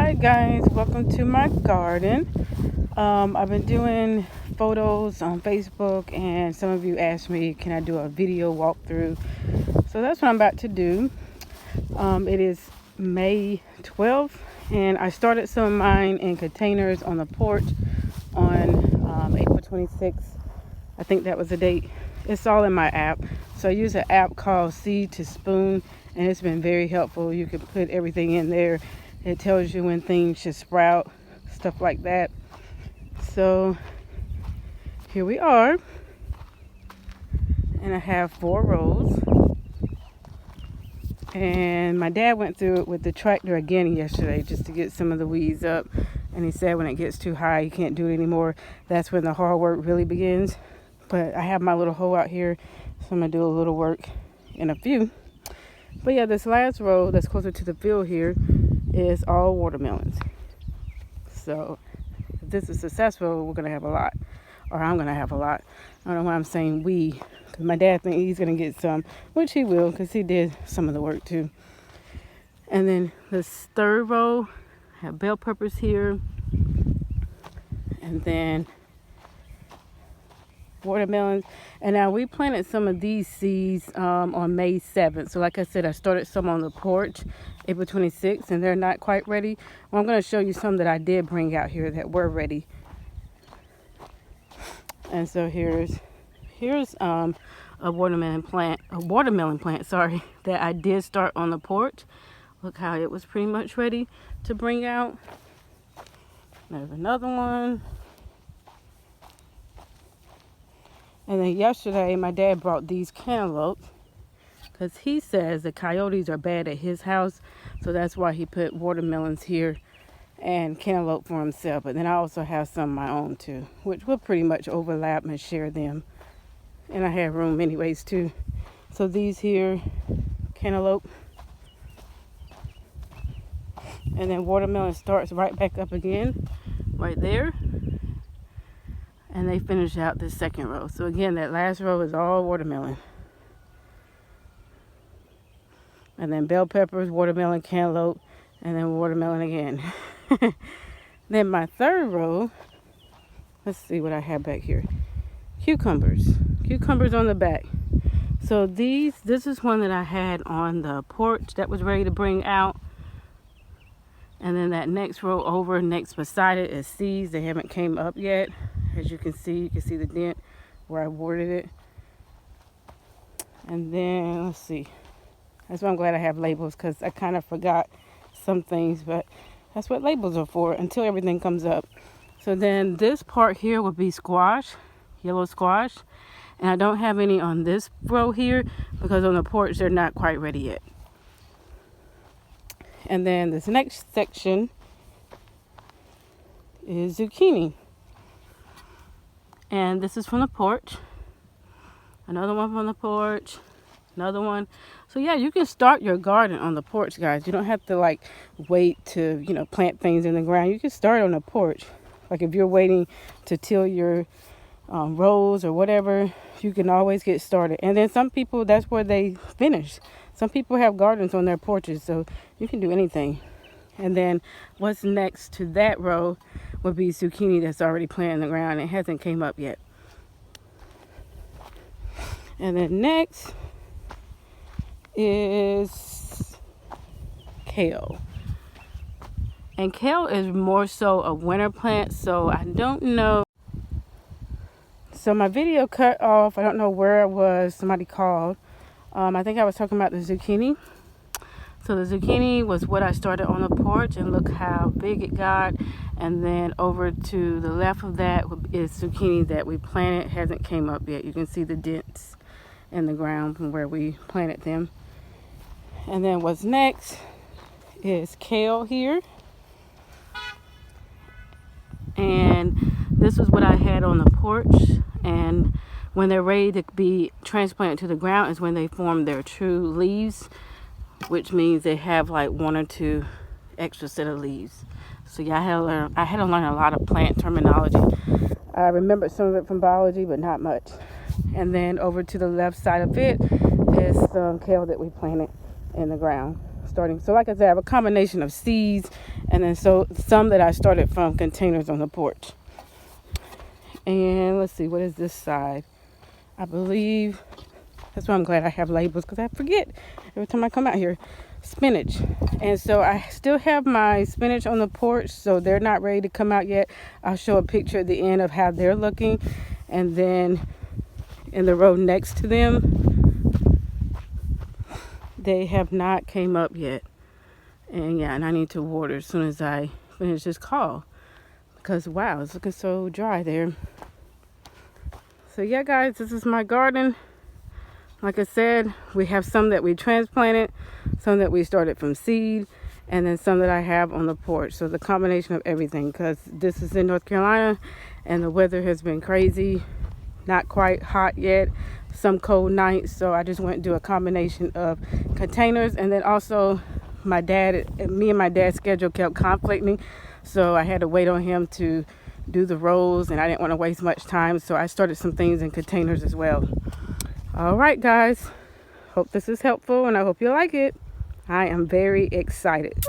Hi guys, welcome to my garden. I've been doing photos on Facebook, and some of you asked me, can I do a video walkthrough? So that's what I'm about to do. It is May 12th, and I started some of mine in containers on the porch on April 26th. I think that was the date. It's all in my app. So I use an app called Seed to Spoon, and it's been very helpful. You can put everything in there. It tells you when things should sprout, stuff like that. So here we are. And I have 4 rows. And my dad went through it with the tractor again yesterday just to get some of the weeds up. And he said when it gets too high, you can't do it anymore. That's when the hard work really begins. But I have my little hoe out here, so I'm going to do a little work in a few. But yeah, this last row that's closer to the field here is all watermelons. So if this is successful, we're going to have a lot. Or I'm going to have a lot. I don't know why I'm saying we, because my dad thinks he's going to get some, which he will, because he did some of the work too. And then this third row, I have bell peppers here. And then watermelons. And now we planted some of these seeds on May 7th. So like I said, I started some on the porch April 26th, and they're not quite ready. Well, I'm going to show you some that I did bring out here that were ready. And so here's a watermelon plant, that I did start on the porch. Look how it was pretty much ready to bring out. There's another one. And then yesterday, my dad brought these cantaloupes because he says the coyotes are bad at his house. So that's why he put watermelons here and cantaloupe for himself. But then I also have some of my own too, which will pretty much overlap and share them. And I have room anyways too. So these here, cantaloupe. And then watermelon starts right back up again, right there. And they finish out this second row. So again, that last row is all watermelon. And then bell peppers, watermelon, cantaloupe, and then watermelon again. Then my third row, let's see what I have back here. Cucumbers. Cucumbers on the back. So this is one that I had on the porch that was ready to bring out. And then that next row over, next beside it is seeds. They haven't came up yet. As you can see the dent where I watered it. And then, let's see. That's why I'm glad I have labels, because I kind of forgot some things, but that's what labels are for until everything comes up. So then this part here will be squash, yellow squash. And I don't have any on this row here because on the porch they're not quite ready yet. And then this next section is zucchini. And this is from the porch. Another one from the porch. Another one. So yeah, you can start your garden on the porch, guys. You don't have to like wait to, plant things in the ground. You can start on the porch. Like if you're waiting to till your rows or whatever, you can always get started. And then some people, that's where they finish. Some people have gardens on their porches, so you can do anything. And then what's next to that row would be zucchini that's already planted in the ground. It hasn't came up yet. And then next is kale. And kale is more so a winter plant, so I don't know. So my video cut off. I don't know where it was. Somebody called. I think I was talking about the zucchini. So the zucchini was what I started on the porch, and look how big it got. And then over to the left of that is zucchini that we planted. Hasn't came up yet. You can see the dents in the ground from where we planted them. And then what's next is kale here. And this is what I had on the porch. And when they're ready to be transplanted to the ground is when they form their true leaves, which means they have like 1 or 2 extra set of leaves. So yeah, I had to learn a lot of plant terminology. I remembered some of it from biology, but not much. And then over to the left side of it is some kale that we planted in the ground. starting. So like I said, I have a combination of seeds and then some that I started from containers on the porch. And let's see, what is this side? I believe, that's why I'm glad I have labels, because I forget every time I come out here. Spinach. And so I still have my spinach on the porch, so they're not ready to come out yet. I'll show a picture at the end of how they're looking. And then in the row next to them, they have not came up yet. And yeah, and I need to water as soon as I finish this call, because wow, it's looking so dry there. So yeah, guys, this is my garden. Like I said, we have some that we transplanted, some that we started from seed, and then some that I have on the porch. So the combination of everything, because this is in North Carolina and the weather has been crazy, not quite hot yet, some cold nights. So I just went and do a combination of containers, and then also me and my dad's schedule kept conflicting, so I had to wait on him to do the rows, and I didn't want to waste much time, so I started some things in containers as well. All right, guys, hope this is helpful and I hope you like it. I am very excited.